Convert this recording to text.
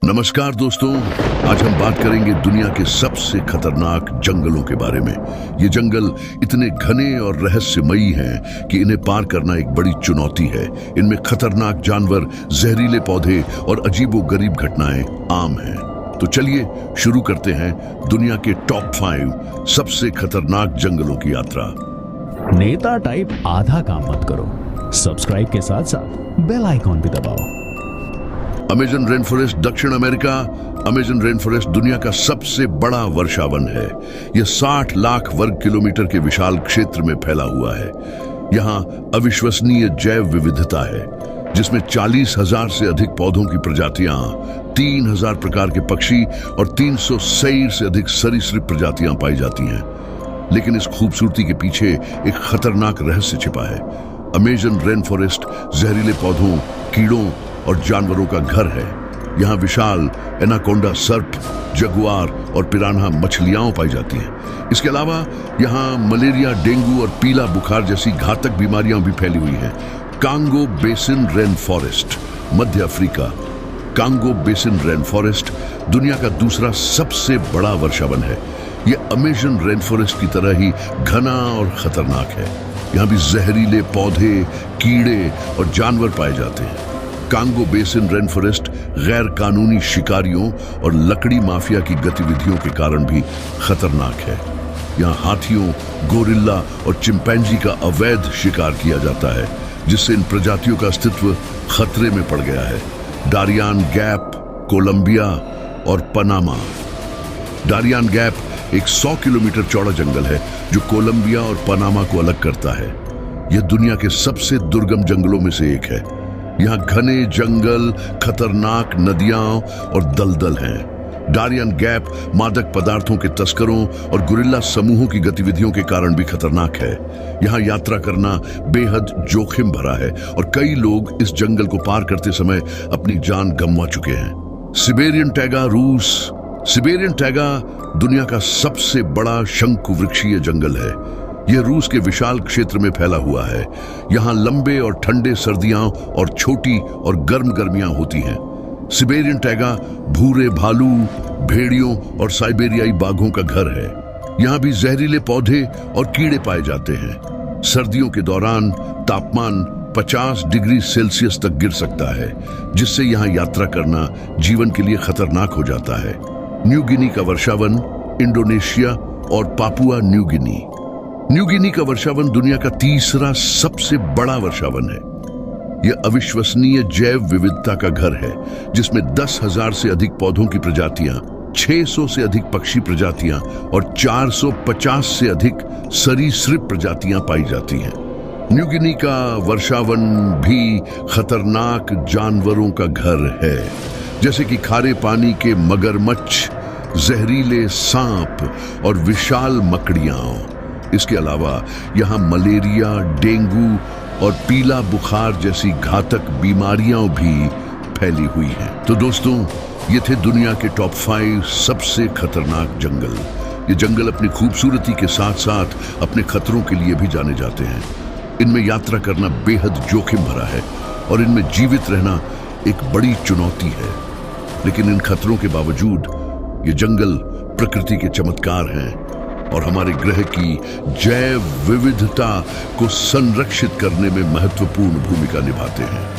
नमस्कार दोस्तों, आज हम बात करेंगे दुनिया के सबसे खतरनाक जंगलों के बारे में। ये जंगल इतने घने और रहस्यमयी हैं कि इन्हें पार करना एक बड़ी चुनौती है। इनमें खतरनाक जानवर, जहरीले पौधे और अजीबोगरीब घटनाएं आम हैं। तो चलिए शुरू करते हैं दुनिया के टॉप 5 सबसे खतरनाक जंगलों की यात्रा। नेता टाइप आधा काम मत करो, सब्सक्राइब के साथ साथ बेल आइकॉन भी दबाओ। अमेजन रेन फॉरेस्ट दक्षिण अमेरिका। अमेजन रेन फॉरेस्ट दुनिया का सबसे बड़ा वर्षावन है। यह 60 लाख वर्ग किलोमीटर के विशाल क्षेत्र में फैला हुआ है। यहाँ अविश्वसनीय जैव विविधता है, जिसमें 40,000 से अधिक पौधों की प्रजातियां, 3,000 प्रकार के पक्षी और 300 से अधिक सरीसृप प्रजातियां पाई जाती हैं। लेकिन इस खूबसूरती के पीछे एक खतरनाक रहस्य छिपा है। अमेजन रेन फॉरेस्ट जहरीले पौधों, कीड़ों और जानवरों का घर है। यहाँ विशाल एनाकोंडा सर्प, जगुआर और पिरान्हा मछलियां पाई जाती हैं। इसके अलावा यहाँ मलेरिया, डेंगू और पीला बुखार जैसी घातक बीमारियां भी फैली हुई हैं। कांगो बेसिन रेन फॉरेस्ट, मध्य Africa. Congo basin rain forest दुनिया का दूसरा सबसे बड़ा वर्षावन है। यह अमेजन रेन फॉरेस्ट की तरह ही घना और खतरनाक है। यहाँ भी जहरीले पौधे, कीड़े और जानवर पाए जाते हैं। कांगो बेसिन रेन फॉरेस्ट गैर कानूनी शिकारियों और लकड़ी माफिया की गतिविधियों के कारण भी खतरनाक है। यहाँ हाथियों, गोरिल्ला और चिंपैंजी का अवैध शिकार किया जाता है, जिससे इन प्रजातियों का अस्तित्व खतरे में पड़ गया है। डारियान गैप, कोलंबिया और पनामा। डारियान गैप एक 100 किलोमीटर चौड़ा जंगल है जो कोलंबिया और पनामा को अलग करता है। यह दुनिया के सबसे दुर्गम जंगलों में से एक है। यहाँ घने जंगल, खतरनाक नदियां और दलदल हैं। डारियन गैप मादक पदार्थों के तस्करों और गुरिल्ला समूहों की गतिविधियों के कारण भी खतरनाक है। यहाँ यात्रा करना बेहद जोखिम भरा है और कई लोग इस जंगल को पार करते समय अपनी जान गंवा चुके हैं। सिबेरियन टैगा, रूस। सिबेरियन टैगा दुनिया का सबसे बड़ा शंकुवृक्षीय जंगल है। यह रूस के विशाल क्षेत्र में फैला हुआ है। यहाँ लंबे और ठंडे सर्दियां और छोटी और गर्म गर्मियां होती हैं। सिबेरियन टैगा भूरे भालू, भेड़ियों और साइबेरियाई बाघों का घर है। यहाँ भी जहरीले पौधे और कीड़े पाए जाते हैं। सर्दियों के दौरान तापमान 50 डिग्री सेल्सियस तक गिर सकता है, जिससे यहाँ यात्रा करना जीवन के लिए खतरनाक हो जाता है। न्यू गिनी का वर्षावन, इंडोनेशिया और Papua New Guinea. New Guinea का वर्षावन दुनिया का तीसरा सबसे बड़ा वर्षावन है। यह अविश्वसनीय जैव विविधता का घर है, जिसमें 10,000 से अधिक पौधों की प्रजातियां, 600 से अधिक पक्षी प्रजातियां और 450 से अधिक सरीसृप प्रजातियां पाई जाती हैं। न्यू गिनी का वर्षावन भी खतरनाक जानवरों का घर है, जैसे कि खारे पानी के मगरमच्छ, जहरीले सांप और विशाल मकड़ियां। इसके अलावा यहाँ मलेरिया, डेंगू और पीला बुखार जैसी घातक बीमारियां भी फैली हुई हैं। तो दोस्तों, ये थे दुनिया के टॉप 5 सबसे खतरनाक जंगल। ये जंगल अपनी खूबसूरती के साथ साथ अपने खतरों के लिए भी जाने जाते हैं। इनमें यात्रा करना बेहद जोखिम भरा है और इनमें जीवित रहना एक बड़ी चुनौती है। लेकिन इन खतरों के बावजूद ये जंगल प्रकृति के चमत्कार हैं और हमारे ग्रह की जैव विविधता को संरक्षित करने में महत्वपूर्ण भूमिका निभाते हैं।